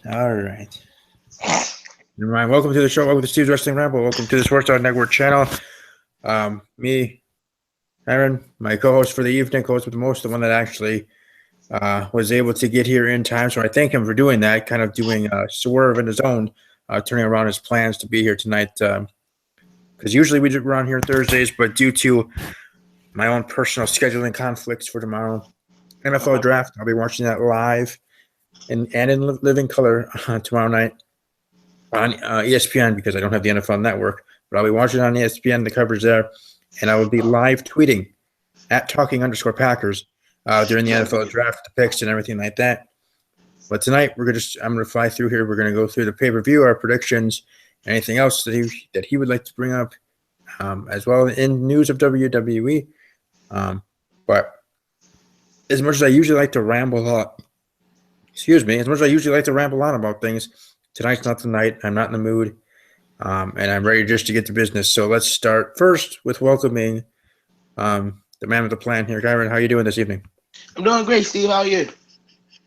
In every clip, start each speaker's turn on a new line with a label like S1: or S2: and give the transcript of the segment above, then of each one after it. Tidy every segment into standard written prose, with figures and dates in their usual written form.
S1: All right. Never mind. Welcome to the show. Welcome to Steve's Wrestling Ramble. Welcome to the Sports Star Network channel. Me, Aaron, my co-host for the evening, co-host with the most, the one that actually was able to get here in time. So I thank him for doing that, kind of doing a swerve in his own, turning around his plans to be here tonight. Because usually we run here Thursdays, but due to my own personal scheduling conflicts for tomorrow, NFL draft, I'll be watching that live and in living color tomorrow night on ESPN because I don't have the NFL Network. But I'll be watching on ESPN, the coverage there, and I will be live tweeting at talking_Packers during the NFL draft, the picks and everything like that. But tonight I'm gonna fly through here. We're gonna go through the pay-per-view, our predictions, anything else that he would like to bring up, as well in news of WWE. But as much as I usually like to ramble on about things, tonight's not the night. I'm not in the mood, and I'm ready just to get to business. So let's start first with welcoming the man with the plan here. Kyron, how are you doing this evening?
S2: I'm doing great, Steve. How are you?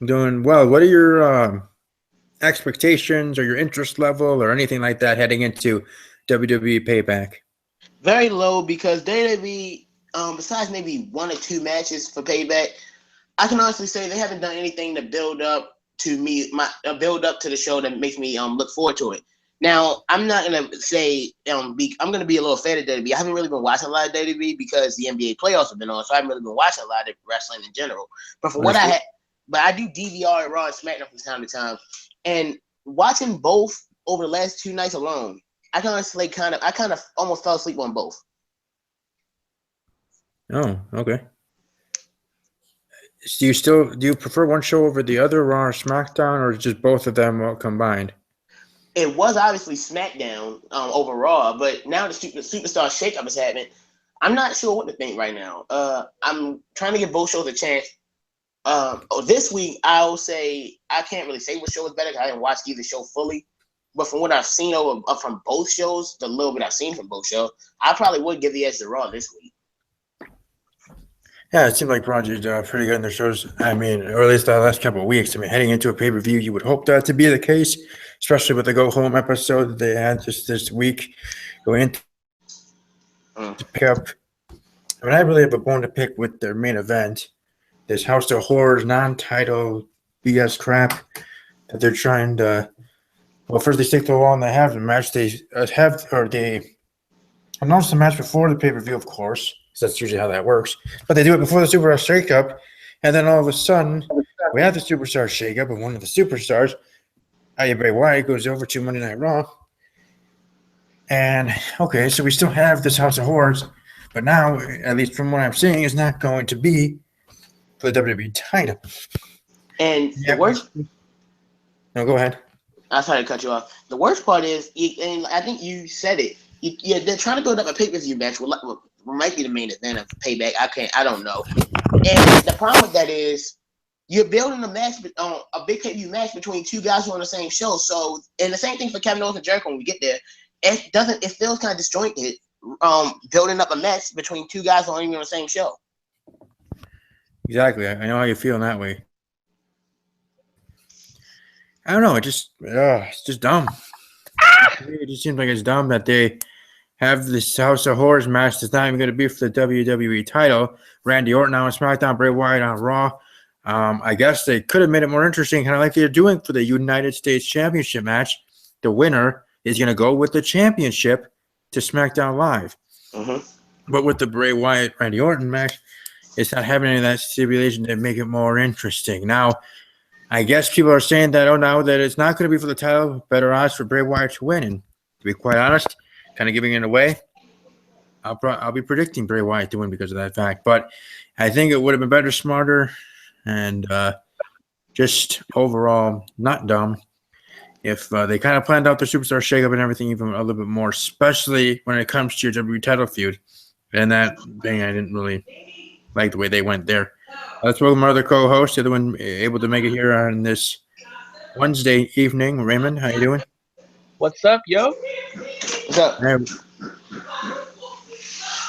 S1: I'm doing well. What are your expectations or your interest level or anything like that heading into WWE Payback?
S2: Very low because WWE, besides maybe one or two matches for Payback, I can honestly say they haven't done anything to build up to the show that makes me look forward to it. Now, I'm not gonna say I'm gonna be a little fan of WWE. I haven't really been watching a lot of WWE because the NBA playoffs have been on, so I haven't really been watching a lot of wrestling in general. But I do DVR at Raw and SmackDown from time to time, and watching both over the last two nights alone, I can honestly kind of almost fell asleep on both.
S1: Oh, okay. Do you prefer one show over the other, Raw or SmackDown, or just both of them all combined?
S2: It was obviously SmackDown over Raw, but now the superstar shakeup is happening. I'm not sure what to think right now. I'm trying to give both shows a chance. This week, I'll say I can't really say what show is better because I didn't watch either show fully. But from what I've seen from both shows, the little bit I've seen from both shows, I probably would give the edge to Raw this week.
S1: Yeah, it seemed like Raw did pretty good in their shows. I mean, or at least the last couple of weeks. I mean, heading into a pay-per-view, you would hope that to be the case, especially with the go-home episode that they had just this week. Going into to pick up. I mean, I really have a bone to pick with their main event. This House of Horrors non-title BS crap that they're trying to. Well, first they stick to the wall and they have the match. They announced the match before the pay-per-view, of course. That's usually how that works. But they do it before the Superstar Shakeup, and then all of a sudden, we have the Superstar Shakeup, and one of the superstars, Bray Wyatt, goes over to Monday Night Raw. And, okay, so we still have this House of Horrors, but now, at least from what I'm seeing, it's not going to be for the WWE title.
S2: And the worst...
S1: No, go ahead.
S2: I'm sorry to cut you off. The worst part is, and I think you said it, they're trying to build up a pay-per-view match with might be the main event of Payback. I don't know. And the problem with that is you're building a match, a big pay-per-view match between two guys who are on the same show. So, and the same thing for Kevin Owens and Jericho when we get there. It feels kind of disjointed, building up a match between two guys who aren't even on the same show.
S1: Exactly. I know how you're feeling that way. I don't know. It's just dumb. It just seems like it's dumb that they have this House of Horrors match that's not even going to be for the WWE title. Randy Orton on SmackDown, Bray Wyatt on Raw. I guess they could have made it more interesting, kind of like they're doing for the United States Championship match. The winner is going to go with the championship to SmackDown Live.
S2: Mm-hmm.
S1: But with the Bray Wyatt, Randy Orton match, it's not having any of that stipulation to make it more interesting. Now, I guess people are saying that, now that it's not going to be for the title, better odds for Bray Wyatt to win. And to be quite honest, kind of giving it away, I'll be predicting Bray Wyatt to win because of that fact. But I think it would have been better, smarter, and just overall not dumb if they kind of planned out their Superstar Shakeup and everything even a little bit more, especially when it comes to your WWE title feud. And that thing, I didn't really like the way they went there. Let's welcome our other co-host, the other one able to make it here on this Wednesday evening. Raymond, how you doing?
S3: What's up, yo?
S2: What's up?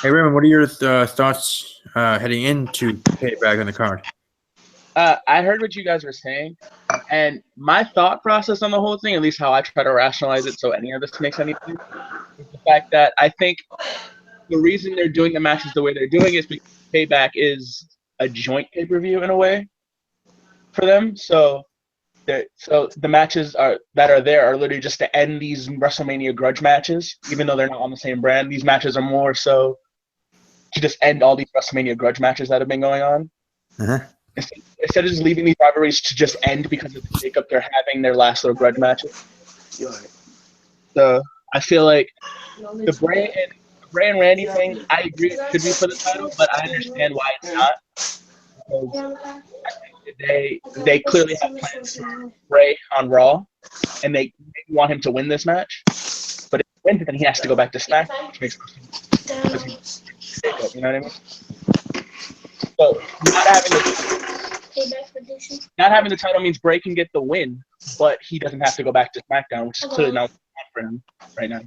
S1: Hey Raymond, what are your thoughts heading into Payback on the card?
S3: I heard what you guys were saying, And my thought process on the whole thing, at least how I try to rationalize it so any of this makes any sense, is the fact that I think the reason they're doing the matches the way they're doing is because Payback is a joint pay-per-view in a way for them. So the matches that are there are literally just to end these WrestleMania grudge matches, even though they're not on the same brand. These matches are more so to just end all these WrestleMania grudge matches that have been going on.
S1: Uh-huh.
S3: Instead of just leaving these rivalries to just end because of the shakeup they're having their last little grudge matches. So I feel like the Bray and Randy thing, I agree it should be for the title, but I understand why it's not. Because I think they clearly have plans to put Bray on Raw, and they want him to win this match. But if he wins it, then he has to go back to SmackDown, which makes no sense. You know what I mean? So not having the title means Bray can get the win, but he doesn't have to go back to SmackDown, which is clearly not for him right now.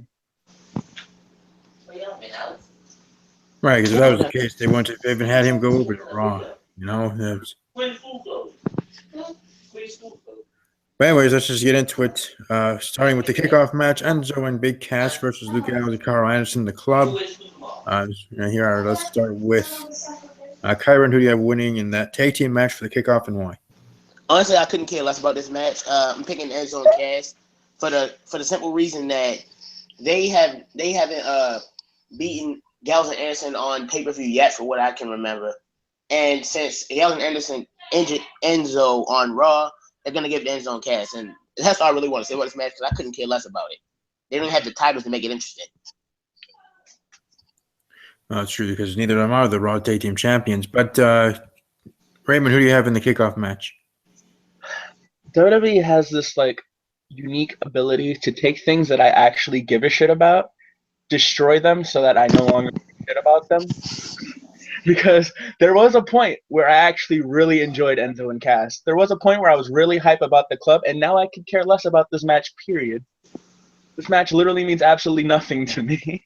S1: Right, because if that was the case, they wouldn't have even had him go over to Raw. You know? But anyways, let's just get into it. Starting with the kickoff match, Enzo and Big Cass versus Luke Gallows and Carl Anderson, the club. Let's start with Kyron, who do you have winning in that tag team match for the kickoff and why?
S2: Honestly, I couldn't care less about this match. I'm picking Enzo and Cass for the simple reason that they haven't beaten Gallows and Anderson on pay-per-view yet, for what I can remember. And since Gallows and Anderson injured Enzo on Raw, they're gonna give it to Enzo and Cass, and that's all I really want to say about this match because I couldn't care less about it. They don't have the titles to make it interesting.
S1: Well, it's true because neither of them are the Raw Tag Team Champions. But Raymond, who do you have in the kickoff match?
S3: WWE has this unique ability to take things that I actually give a shit about, destroy them so that I no longer give a shit about them. Because there was a point where I actually really enjoyed Enzo and Cass. There was a point where I was really hype about the club, and now I could care less about this match, period. This match literally means absolutely nothing to me.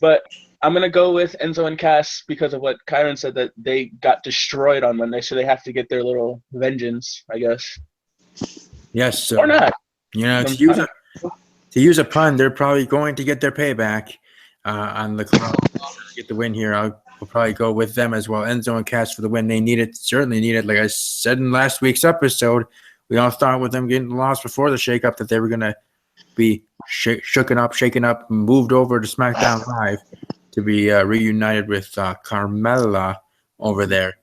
S3: But I'm going to go with Enzo and Cass because of what Kyron said, that they got destroyed on Monday, so they have to get their little vengeance, I guess.
S1: Yes.
S3: Or not.
S1: You know, to use a pun, they're probably going to get their payback on the club. Get the win here. I'll probably go with them as well. Enzo and Cass for the win. They need it. Certainly need it. Like I said in last week's episode, we all thought with them getting lost before the shakeup that they were going to be shaken up, moved over to SmackDown Live to be reunited with Carmella over there.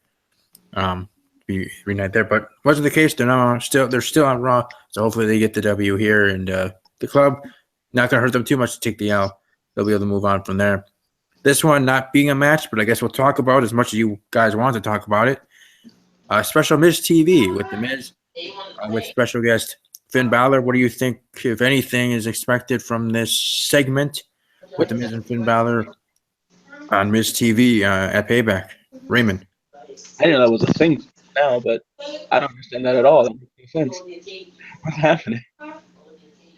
S1: Be reunited there, but wasn't the case. They're still on Raw, so hopefully they get the W here, and the club not going to hurt them too much to take the L. They'll be able to move on from there. This one not being a match, but I guess we'll talk about as much as you guys want to talk about it. Special Miz TV with the Miz, with special guest Finn Balor. What do you think, if anything, is expected from this segment with the Miz and Finn Balor on Miz TV at Payback? Raymond.
S3: I didn't know that was a thing now, but I don't understand that at all. That makes no sense. What's happening?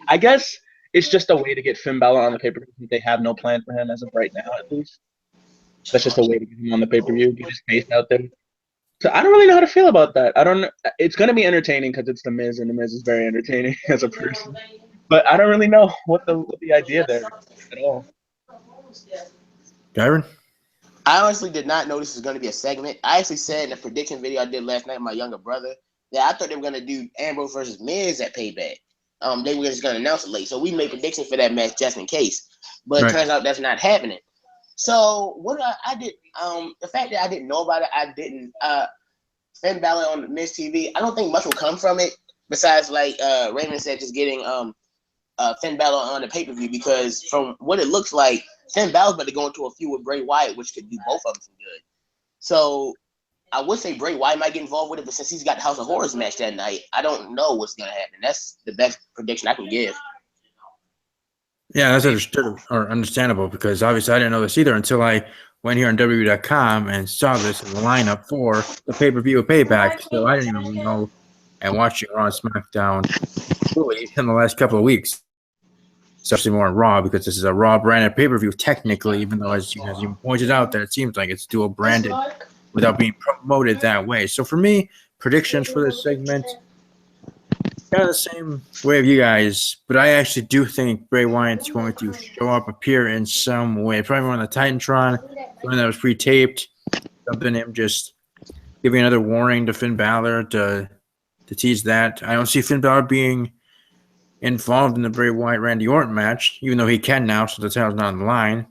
S3: I guess it's just a way to get Finn Balor on the pay-per-view. They have no plan for him as of right now, at least. That's just a way to get him on the pay-per-view. Get his face out there. So I don't really know how to feel about that. I don't know. It's going to be entertaining because it's The Miz, and The Miz is very entertaining as a person. But I don't really know what the idea there is at all.
S1: Kyron?
S2: I honestly did not know this was going to be a segment. I actually said in a prediction video I did last night with my younger brother that I thought they were going to do Ambrose versus Miz at Payback. They were just going to announce it late. So we made predictions for that match just in case. But It turns out that's not happening. So what I did, the fact that I didn't know about it, Finn Balor on Miz TV, I don't think much will come from it besides, like Raymond said, just getting Finn Balor on the pay-per-view, because from what it looks like, Finn Balor's about to go into a feud with Bray Wyatt, which could do both of them some good. So I would say Bray Wyatt might get involved with it, but since he's got the House of Horrors match that night, I don't know what's going to happen. That's the best prediction I can give.
S1: Yeah, that's understood or understandable, because obviously I didn't know this either until I went here on WWE.com and saw this in the lineup for the pay-per-view of Payback. So I didn't even know, and watching Raw and SmackDown really in the last couple of weeks, especially more on Raw, because this is a Raw branded pay-per-view technically, even though as you pointed out that it seems like it's dual branded without being promoted that way. So for me predictions for this segment. Kind of the same way of you guys, but I actually do think Bray Wyatt's going to show up, appear in some way. Probably on the Titantron, something that was pre-taped, something him just giving another warning to Finn Balor to tease that. I don't see Finn Balor being involved in the Bray Wyatt-Randy Orton match, even though he can now, so the title's not on the line.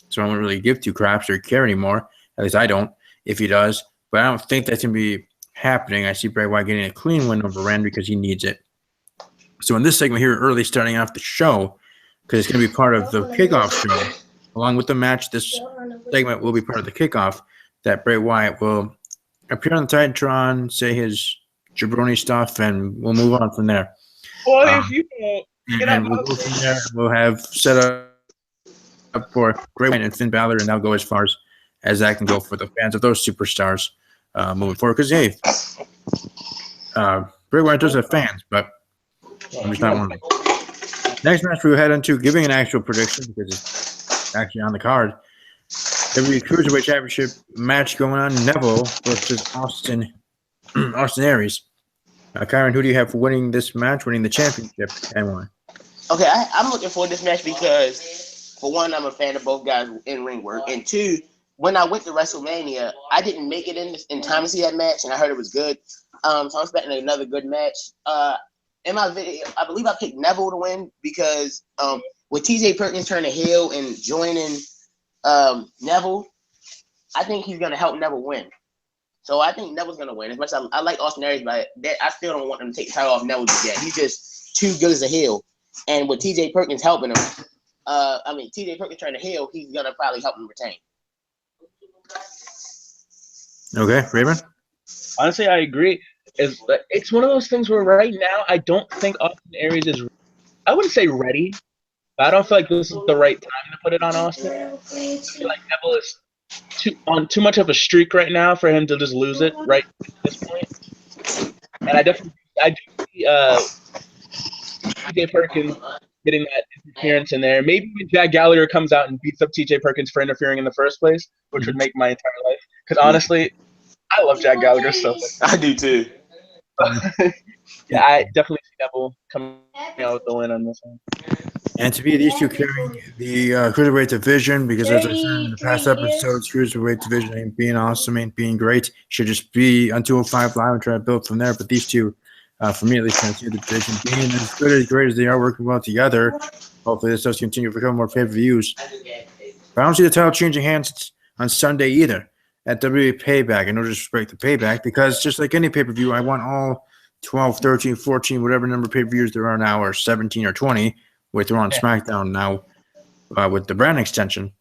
S1: So I don't really give two craps or care anymore. At least I don't, if he does. But I don't think that's going to be happening. I see Bray Wyatt getting a clean win over Randy because he needs it. So in this segment here, early starting off the show, because it's going to be part of the kickoff show, along with the match, this segment will be part of the kickoff, that Bray Wyatt will appear on the Titantron, say his jabroni stuff, and we'll move on from there.
S3: Well, if you
S1: and we'll go from there. We'll have set up for Bray Wyatt and Finn Balor, and that'll go as far as that can go for the fans of those superstars moving forward. Because, hey, Bray Wyatt does have fans, but I'm just not one of them. Next match we'll head into giving an actual prediction because it's actually on the card. WWE Cruiserweight Championship match going on. Neville versus Austin Aries. Kyron, who do you have for winning this match, winning the championship, and why?
S2: Okay, I'm looking for this match because, for one, I'm a fan of both guys in ring work, and two, when I went to WrestleMania, I didn't make it in time to see that match, and I heard it was good. So I'm expecting another good match. In my video, I believe I picked Neville to win because with TJ Perkins turning heel and joining Neville, I think he's gonna help Neville win. So I think Neville's gonna win. As much as I like Austin Aries, but I still don't want them to take the title off Neville just yet. He's just too good as a heel. And with TJ Perkins helping him, TJ Perkins turning heel, he's gonna probably help him retain.
S1: Okay, Raven?
S3: Honestly, I agree. It's one of those things where right now I don't think Austin Aries is, I wouldn't say ready, but I don't feel like this is the right time to put it on Austin. I feel like Neville is on too much of a streak right now for him to just lose it right at this point. And I do see TJ Perkins getting that interference in there. Maybe when Jack Gallagher comes out and beats up TJ Perkins for interfering in the first place, which would make my entire life. Because honestly, I love Jack Gallagher so much.
S2: I do too.
S3: Yeah, I definitely see Neville coming out with the win on this one.
S1: And to be these two carrying the Cruiserweight division, because as I said in the past episodes, Cruiserweight division ain't being awesome, ain't being great. Should just be on 205 Live and try to build from there. But these two, for me at least, can see the division being as good as great as they are, working well together. Hopefully this does continue to become more pay-per-views. But I don't see the title changing hands on Sunday either at WWE Payback. And no disrespect to Payback, because just like any pay-per-view, I want all 12, 13, 14, whatever number of pay-per-views there are now, or 17 or 20, with they're on SmackDown now with the brand extension.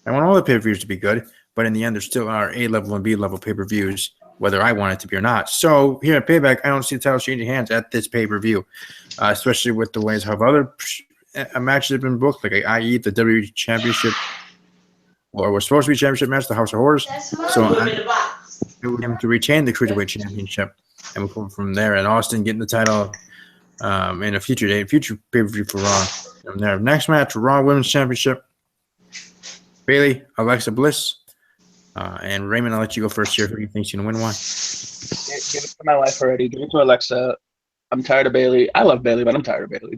S1: I want all the pay-per-views to be good, but in the end, there still are A-level and B-level pay-per-views, whether I want it to be or not. So here at Payback, I don't see the title changing hands at this pay-per-view, especially with the ways how other matches have been booked, like i.e. the WWE Championship, or was supposed to be Championship match, the House of Horrors. So I want him to retain the Cruiserweight Championship, and we'll go from there. And Austin getting the title in a future date, future pay-per-view for Raw. From there, next match, Raw Women's Championship. Bayley, Alexa Bliss, and Raymond. I'll let you go first here. Who do you think's gonna win? Why?
S3: Give it to my life already. Give it to Alexa. I'm tired of Bayley. I love Bayley, but I'm tired of Bayley.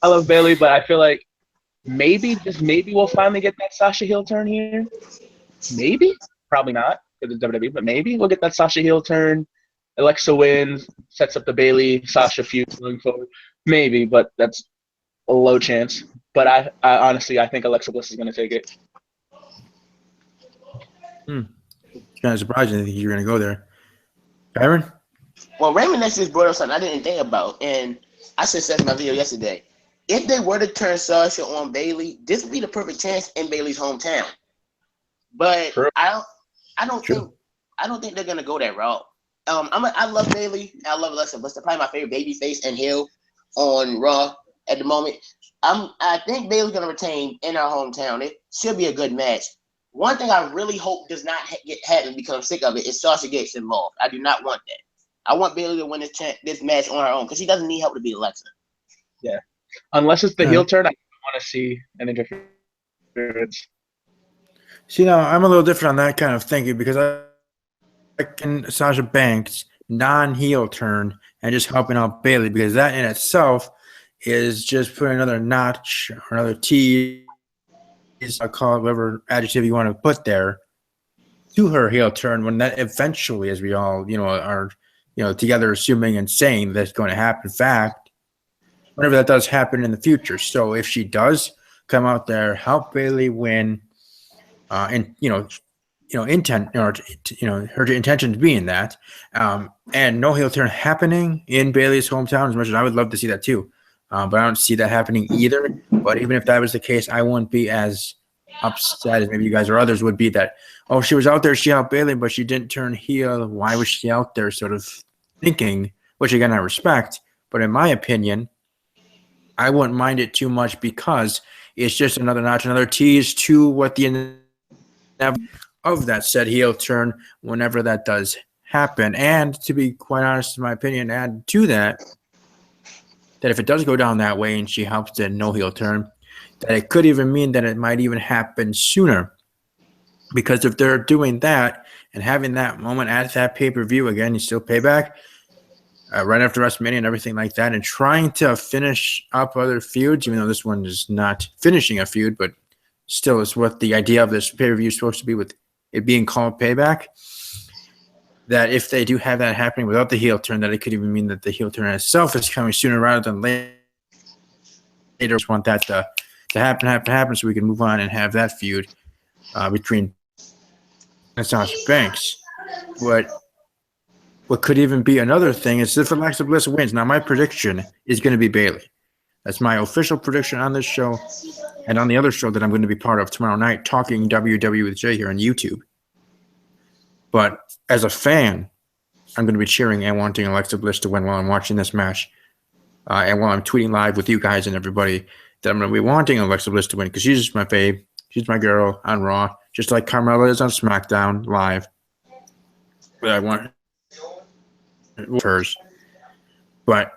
S3: I love Bayley, but I feel like maybe, just maybe, we'll finally get that Sasha heel turn here. Maybe, probably not because it's WWE, but maybe we'll get that Sasha heel turn. Alexa wins, sets up the Bayley Sasha feud going forward. Maybe, but that's a low chance. But I honestly, I think Alexa Bliss is going to take it.
S1: It's kind of surprising. I think you're going to go there. Byron?
S2: Well, Raymond just brought up something I didn't think about, and I should have said in my video yesterday. If they were to turn Sasha on Bayley, this would be the perfect chance in Bayley's hometown. But
S3: True.
S2: I don't think they're gonna go that route. I love Bayley. I love Alexa Bliss. They're probably my favorite babyface and heel on Raw at the moment. I think Bayley's gonna retain in our hometown. It should be a good match. One thing I really hope does not happen because I'm sick of it is Sasha gets involved. I do not want that. I want Bayley to win this match on her own because she doesn't need help to beat Alexa.
S3: Yeah, unless it's the heel turn, I want to see an interference.
S1: See, now I'm a little different on that kind of thinking because Sasha Banks non-heel turn and just helping out Bayley, because that in itself is just putting another notch or another tease, I'll call it whatever adjective you want to put there, to her heel turn, when that eventually, as we all are together assuming and saying that's going to happen. In fact, whenever that does happen in the future. So if she does come out there, help Bayley win, and intent, or her intention being that, and no heel turn happening in Bayley's hometown, as much as I would love to see that too, but I don't see that happening either. But even if that was the case, I wouldn't be as upset as maybe you guys or others would be that, oh, she was out there, she helped Bayley, but she didn't turn heel. Why was she out there? Sort of thinking, which again I respect, but in my opinion, I wouldn't mind it too much, because it's just another notch, another tease to what the of that said heel turn whenever that does happen. And to be quite honest, in my opinion, add to that if it does go down that way and she helps the no heel turn, that it could even mean that it might even happen sooner. Because if they're doing that and having that moment at that pay-per-view, again, you still Payback, right after WrestleMania and everything like that, and trying to finish up other feuds, even though this one is not finishing a feud, but still is what the idea of this pay-per-view is supposed to be, with it being called Payback, that if they do have that happening without the heel turn, that it could even mean that the heel turn itself is coming sooner rather than later. I just want that to happen so we can move on and have that feud between Sasha Banks. What could even be another thing is if Alexa Bliss wins. Now, my prediction is going to be Bayley. That's my official prediction on this show and on the other show that I'm going to be part of tomorrow night, Talking WWE with Jay here on YouTube. But as a fan, I'm going to be cheering and wanting Alexa Bliss to win while I'm watching this match. And while I'm tweeting live with you guys and everybody, that I'm going to be wanting Alexa Bliss to win, because she's just my fave. She's my girl on Raw, just like Carmella is on SmackDown Live. But I want hers. But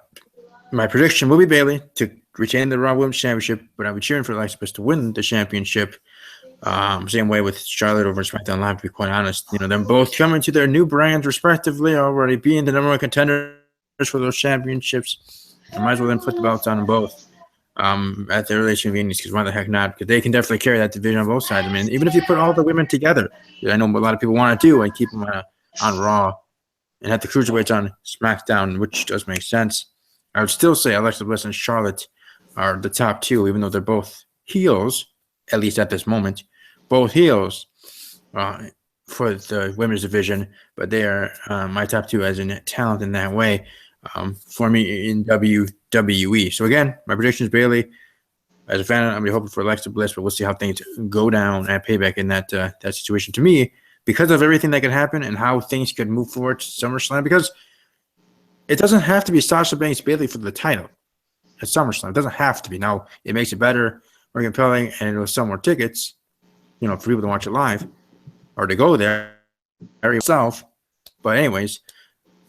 S1: my prediction will be Bayley to retain the Raw Women's Championship, but I'll be cheering for Alexa Bliss to win the championship. Same way with Charlotte over SmackDown Live, to be quite honest. Them both coming to their new brands respectively, already being the number one contenders for those championships. I might as well then put the belts on them both at their earliest convenience, because why the heck not? Because they can definitely carry that division on both sides. I mean, even if you put all the women together, I know what a lot of people want to do, and keep them on Raw and have the cruiserweights on SmackDown, which does make sense. I would still say Alexa Bliss and Charlotte are the top two, even though they're both heels, at least at this moment. Both heels for the women's division, but they are my top two as in talent in that way for me in WWE. So again, my prediction is Bayley. As a fan, I'm hoping for Alexa Bliss, but we'll see how things go down at Payback in that situation. To me, because of everything that could happen and how things could move forward to SummerSlam, because it doesn't have to be Sasha Banks Bayley for the title at SummerSlam. It doesn't have to be. Now, it makes it better, more compelling, and it'll sell more tickets, for people to watch it live or to go there yourself. But anyways,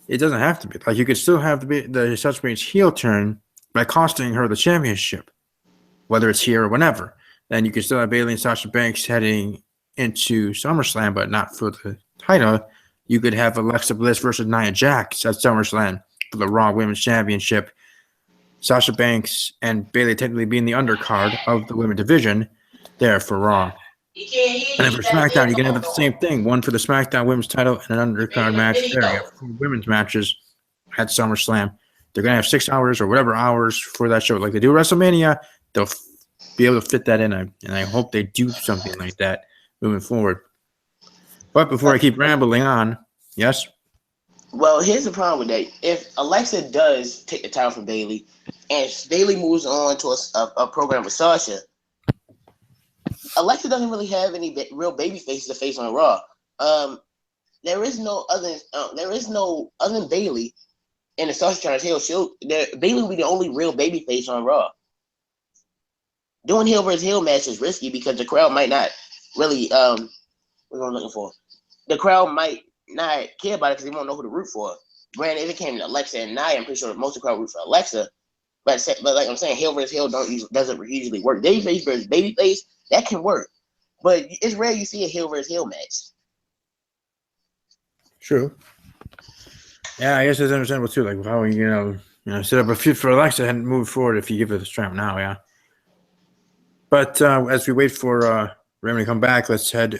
S1: it doesn't have to be. Like, you could still have the Sasha Banks heel turn by costing her the championship, whether it's here or whenever. Then you could still have Bayley and Sasha Banks heading into SummerSlam, but not for the title. You could have Alexa Bliss versus Nia Jax at SummerSlam for the Raw Women's Championship. Sasha Banks and Bayley technically being the undercard of the women's division there for Raw. And then for SmackDown, you can have the same thing. One for the SmackDown Women's title and an undercard match there. You have 4 women's matches at SummerSlam. They're going to have 6 hours or whatever hours for that show. Like they do WrestleMania, they'll be able to fit that in. And I hope they do something like that moving forward. But before I keep rambling on, yes?
S2: Well, here's the problem with that. If Alexa does take the title from Bayley, and Bayley moves on to a program with Sasha, Alexa doesn't really have any real baby faces to face on Raw. There is no other than Bayley in the Sasha Charles Hill. Bayley will be the only real baby face on Raw. Doing heel versus heel match is risky because the crowd might not really what am I looking for? The crowd might not care about it because they won't know who to root for. Granted, if it came to Alexa and Nia, I'm pretty sure most of the crowd root for Alexa. But like I'm saying, heel versus heel doesn't usually work. Babyface versus babyface, that can work. But it's rare you see a heel versus heel match.
S1: True. Yeah, I guess it's understandable too. Like how set up a feud for Alexa and move forward if you give it a strap now. Yeah. But as we wait for Raymond to come back, let's head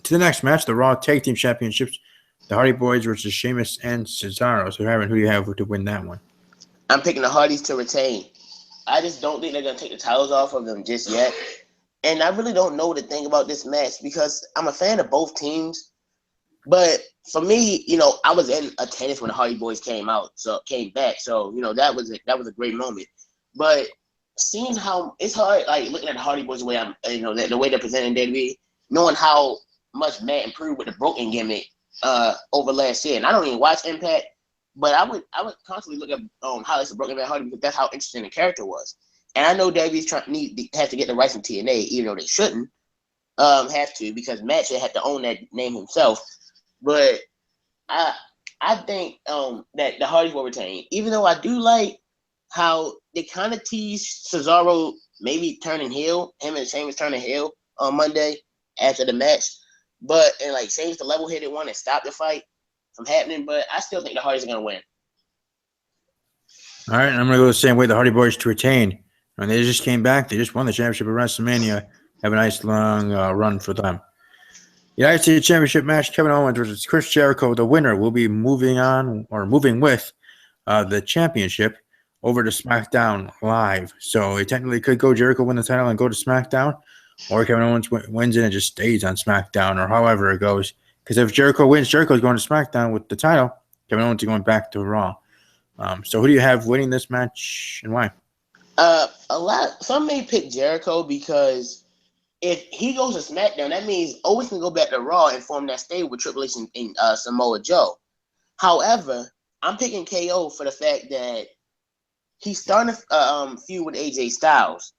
S1: to the next match: the Raw Tag Team Championships. The Hardy Boys versus Sheamus and Cesaro. So, Aaron, who do you have to win that one?
S2: I'm picking the Hardys to retain. I just don't think they're going to take the titles off of them just yet. And I really don't know the thing about this match because I'm a fan of both teams. But for me, I was in attendance when the Hardy Boys came back. So, that was a great moment. But seeing how it's hard, like looking at the Hardy Boys the way the way they're presenting WWE, knowing how much Matt improved with the broken gimmick over last year. And I don't even watch Impact, but I would constantly look at how it's a broken Matt Hardy because that's how interesting the character was. And I know WWE's has to get the rights from TNA, even though they shouldn't have to because Matt should have to own that name himself. But I think that the Hardys will retain, even though I do like how they kind of teased Cesaro maybe turning heel, him and Sheamus turning heel on Monday after the match. But Sheamus the level-headed one and stop the fight from happening. But I still think the Hardys are going to win.
S1: All right, I'm going to go the same way. The Hardy Boys to retain. And they just came back. They just won the championship at WrestleMania. Have a nice long run for them. United States Championship match: Kevin Owens versus Chris Jericho. The winner will be moving with the championship over to SmackDown Live. So it technically could go Jericho win the title and go to SmackDown, or Kevin Owens wins it and just stays on SmackDown, or however it goes. Because if Jericho wins, Jericho's going to SmackDown with the title. Kevin Owens is going back to Raw. So who do you have winning this match and why?
S2: Some may pick Jericho because if he goes to SmackDown, that means Owens can go back to Raw and form that stable with Triple H and Samoa Joe. However, I'm picking KO for the fact that he's starting a feud with AJ Styles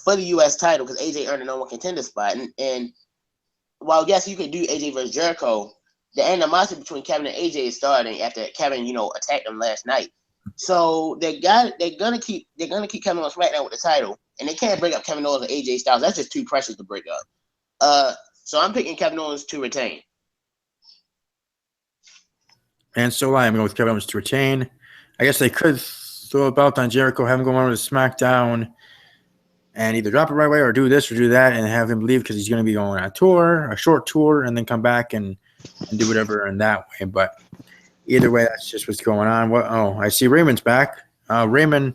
S2: for the U.S. title because AJ earned a number one contender spot. And while yes, you could do AJ versus Jericho, the animosity between Kevin and AJ is starting after Kevin, attacked him last night. So they're gonna keep Kevin on SmackDown with the title, and they can't break up Kevin Owens and AJ Styles. That's just too precious to break up. So I'm picking Kevin Owens to retain.
S1: And so I'm going with Kevin Owens to retain. I guess they could throw a belt on Jericho, have him go on to SmackDown, and either drop it right away or do this or do that and have him leave because he's going to be going on a tour, a short tour, and then come back and do whatever in that way. But either way, that's just what's going on. I see Raymond's back. Raymond,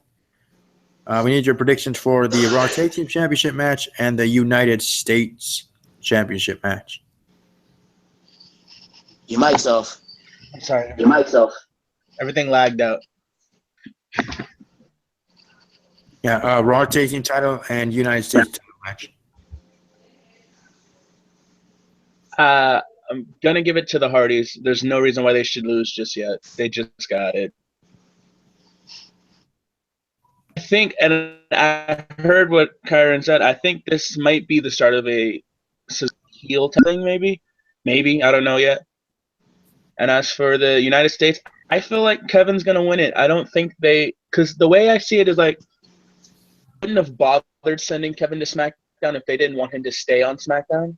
S1: we need your predictions for the Raw Tag Team Championship match and the United States Championship match.
S2: Your mic's off.
S3: I'm sorry.
S2: Your mic's off.
S3: Everything lagged out.
S1: Yeah, Raw Tag Team title and United States title match.
S3: I'm going to give it to the Hardys. There's no reason why they should lose just yet. They just got it. I think, and I heard what Kyron said, I think this might be the start of a heel thing, maybe. Maybe, I don't know yet. And as for the United States, I feel like Kevin's going to win it. I don't think because the way I see it is like, wouldn't have bothered sending Kevin to SmackDown if they didn't want him to stay on SmackDown.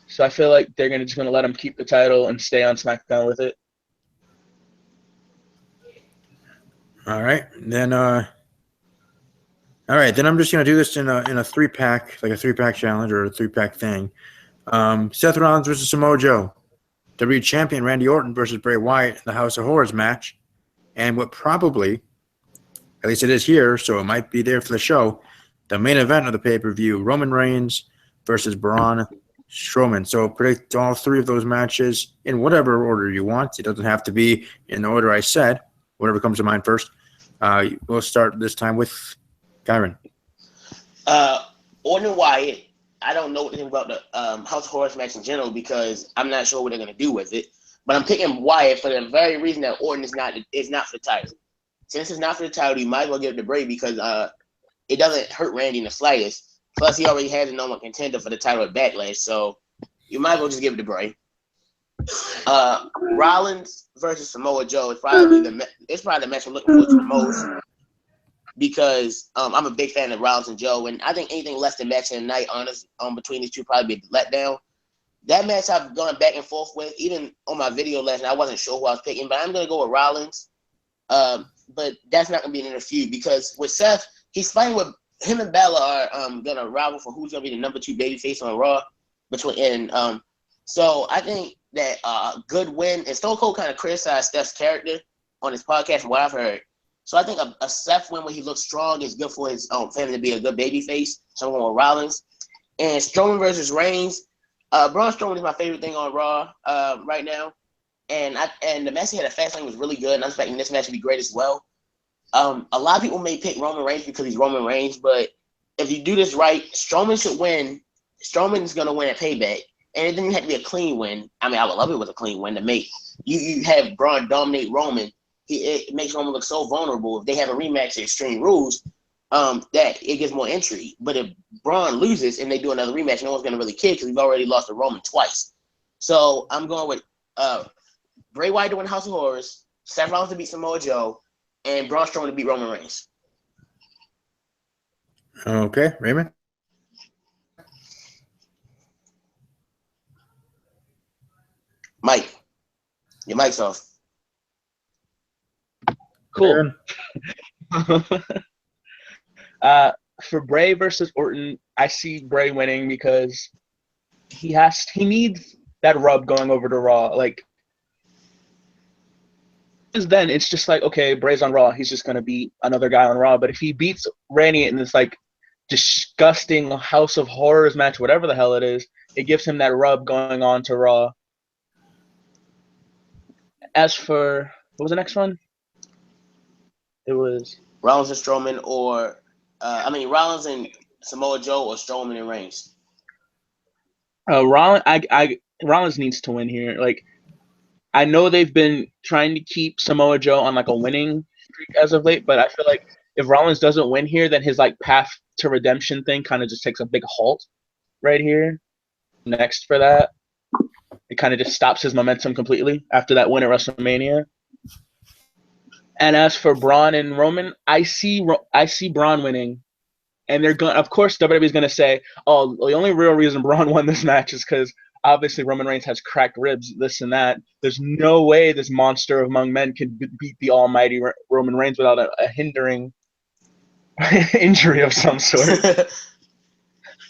S3: So I feel like they're just going to let him keep the title and stay on SmackDown with it.
S1: All right. Then I'm just going to do this in a 3-pack, like a 3-pack challenge or a 3-pack thing. Seth Rollins versus Samoa Joe. WWE Champion Randy Orton versus Bray Wyatt in the House of Horrors match. And what probably, at least it is here, so it might be there for the show, the main event of the pay-per-view, Roman Reigns versus Braun Strowman. So predict all 3 of those matches in whatever order you want. It doesn't have to be in the order I said, whatever comes to mind first. We'll start this time with Kyron.
S2: Orton and Wyatt. I don't know anything about the House of Horrors match in general because I'm not sure what they're going to do with it. But I'm picking Wyatt for the very reason that Orton is not for the title. Since it's not for the title, you might as well give it to Bray because it doesn't hurt Randy in the slightest. Plus, he already has a number one contender for the title at Backlash, so you might as well just give it to Bray. Rollins versus Samoa Joe is probably the match I'm looking forward to the most because I'm a big fan of Rollins and Joe, and I think anything less than match of the night, honest, between these two probably be a letdown. that match I've gone back and forth with. Even on my video last night, I wasn't sure who I was picking, but I'm gonna go with Rollins. But that's not gonna be in a feud because with Seth, he's fighting with him and Bella are gonna rival for who's gonna be the number 2 babyface on Raw. So I think that good win, and Stone Cold kind of criticized Steph's character on his podcast from what I've heard. So I think a Seth win when he looks strong is good for his family to be a good babyface. So I'm going with Rollins. And Strowman versus Reigns. Braun Strowman is my favorite thing on Raw right now. And the match he had at Fastlane was really good. And I'm expecting this match to be great as well. A lot of people may pick Roman Reigns because he's Roman Reigns, but if you do this right, Strowman should win. Strowman's going to win at Payback. And it doesn't have to be a clean win. I mean, I would love it with a clean win to make. You have Braun dominate Roman. It makes Roman look so vulnerable. If they have a rematch at Extreme Rules, that it gives more intrigue. But if Braun loses and they do another rematch, no one's going to really care because we've already lost to Roman twice. So I'm going with Bray Wyatt to win House of Horrors, Seth Rollins to beat Samoa Joe, and Braun Strowman to beat Roman Reigns.
S1: Okay, Raymond?
S2: Mike, your mic's off.
S3: Cool. For Bray versus Orton, I see Bray winning because he needs that rub going over to Raw. Like, because then it's just like, okay, Bray's on Raw, he's just gonna beat another guy on Raw. But if he beats Randy in this like disgusting House of Horrors match, whatever the hell it is, it gives him that rub going on to Raw. As for what was the next one? It was
S2: Rollins and Strowman, or Rollins and Samoa Joe, or Strowman and Reigns.
S3: Rollins needs to win here. Like, I know they've been trying to keep Samoa Joe on like a winning streak as of late, but I feel like if Rollins doesn't win here, then his like path to redemption thing kind of just takes a big halt right here. Next for that, it kind of just stops his momentum completely after that win at WrestleMania. And as for Braun and Roman, I see Braun winning, and they're going. Of course, WWE is going to say, "Oh, the only real reason Braun won this match is because obviously Roman Reigns has cracked ribs, this and that. There's no way this monster among men can beat the almighty Roman Reigns without a hindering injury of some sort.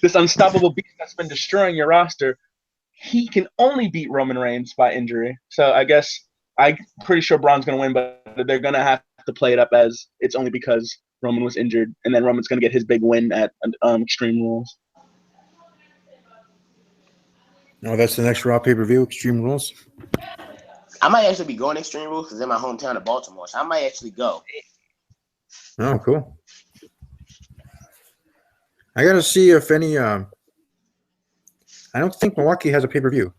S3: This unstoppable beast that's been destroying your roster, he can only beat Roman Reigns by injury. So I guess I'm pretty sure Braun's going to win, but they're going to have to play it up as it's only because Roman was injured, and then Roman's going to get his big win at Extreme Rules.
S1: Oh, that's the next Raw pay-per-view, Extreme Rules?
S2: I might actually be going to Extreme Rules because it's in my hometown of Baltimore, so I might actually go.
S1: Oh, cool. I got to see if any I don't think Milwaukee has a pay-per-view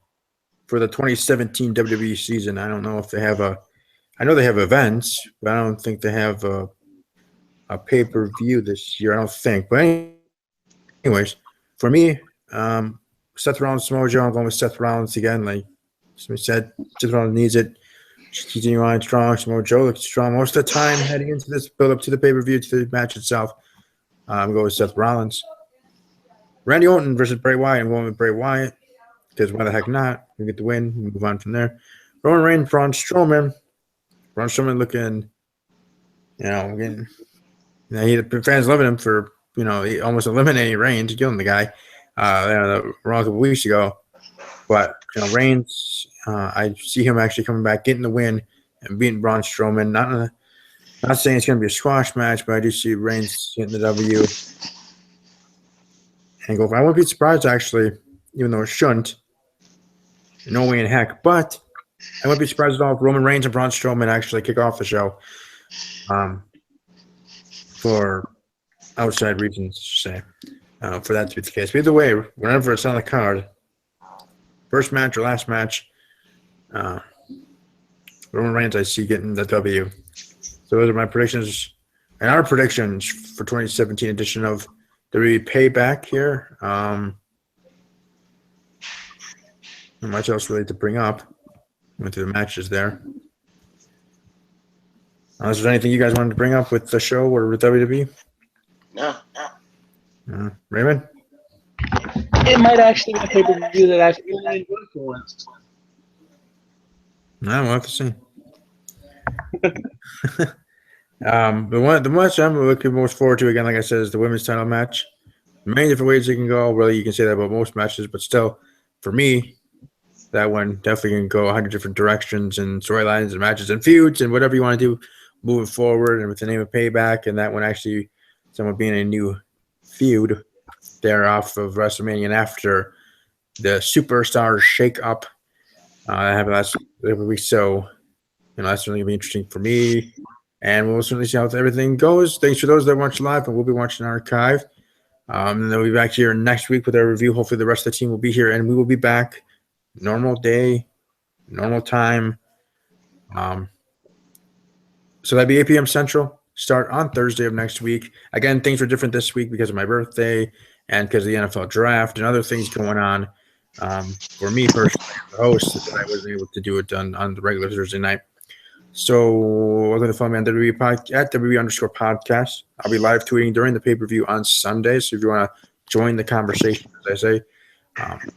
S1: for the 2017 WWE season. I don't know if they have I know they have events, but I don't think they have a pay-per-view this year. I don't think. But anyways, for me, Seth Rollins, Samoa Joe, I'm going with Seth Rollins again. Like somebody said, Seth Rollins needs it. Continue on strong. Samoa Joe looks strong most of the time heading into this build-up to the pay-per-view, to the match itself. I'm going with Seth Rollins. Randy Orton versus Bray Wyatt. I'm going with Bray Wyatt because why the heck not? We get the win. We move on from there. Roman Reigns, Braun Strowman. Braun Strowman looking, fans loving him for, he almost eliminating Reigns, killing the guy a couple weeks ago. But, Reigns, I see him actually coming back, getting the win, and beating Braun Strowman. Not saying it's going to be a squash match, but I do see Reigns getting the W. And I wouldn't be surprised, actually, even though it shouldn't. No way in heck. But I wouldn't be surprised at all if Roman Reigns and Braun Strowman actually kick off the show for outside reasons, say, for that to be the case. But either way, whenever it's on the card, first match or last match, Roman Reigns I see getting the W. So those are my predictions and our predictions for 2017 edition of WWE Payback here. Not much else really to bring up. Went through the matches there. Is there anything you guys wanted to bring up with the show or with WWE?
S2: No.
S1: Raymond?
S3: it might actually be a pay-per-view that I really enjoy for once.
S1: No, we'll have to see. The match I'm looking most forward to, again, like I said, is the women's title match. Many different ways you can go. Really, you can say that about most matches, but still, for me, that one definitely can go 100 different directions and storylines and matches and feuds and whatever you want to do moving forward. And with the name of Payback, and that one actually, someone being a new feud there off of WrestleMania and after the Superstars shake-up that happened last week. So, that's certainly going to be interesting for me. And we'll certainly see how everything goes. Thanks for those that watch live, and we'll be watching archive. And then we'll be back here next week with our review. Hopefully the rest of the team will be here, and we will be back. Normal day, normal time. So that'd be 8 p.m. Central. Start on Thursday of next week. Again, things were different this week because of my birthday and because of the NFL draft and other things going on. For me personally, the host, I wasn't able to do it on the regular Thursday night. So we're going to follow me on WWE at WWE_podcast. I'll be live tweeting during the pay-per-view on Sunday. So if you want to join the conversation, as I say,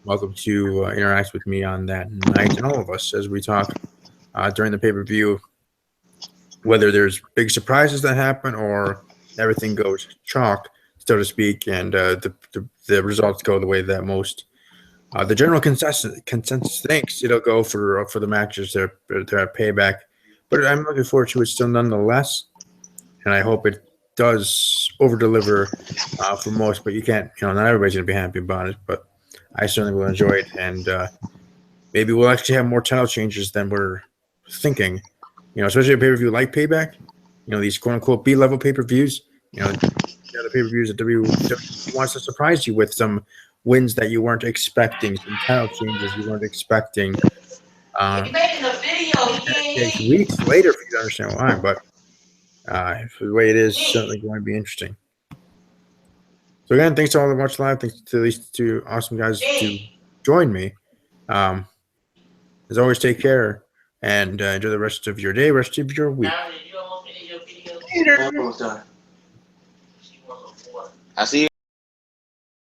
S1: welcome to interact with me on that night and all of us as we talk during the pay-per-view, whether there's big surprises that happen or everything goes chalk, so to speak, and the results go the way that most the general consensus thinks it'll go for the matches they're at Payback. But I'm looking forward to it still nonetheless, and I hope it does over-deliver for most. But you can't, not everybody's going to be happy about it, but I certainly will enjoy it, and maybe we'll actually have more title changes than we're thinking. Especially a pay-per-view like Payback. These quote-unquote B-level pay-per-views. The pay-per-views that WWE wants to surprise you with some wins that you weren't expecting, some title changes you weren't expecting. It takes weeks later for you to understand why, but the way it is, certainly going to be interesting. So again, thanks to all that watch live. Thanks to these two awesome guys to join me. As always, take care and enjoy the rest of your day, rest of your week.
S2: I see you.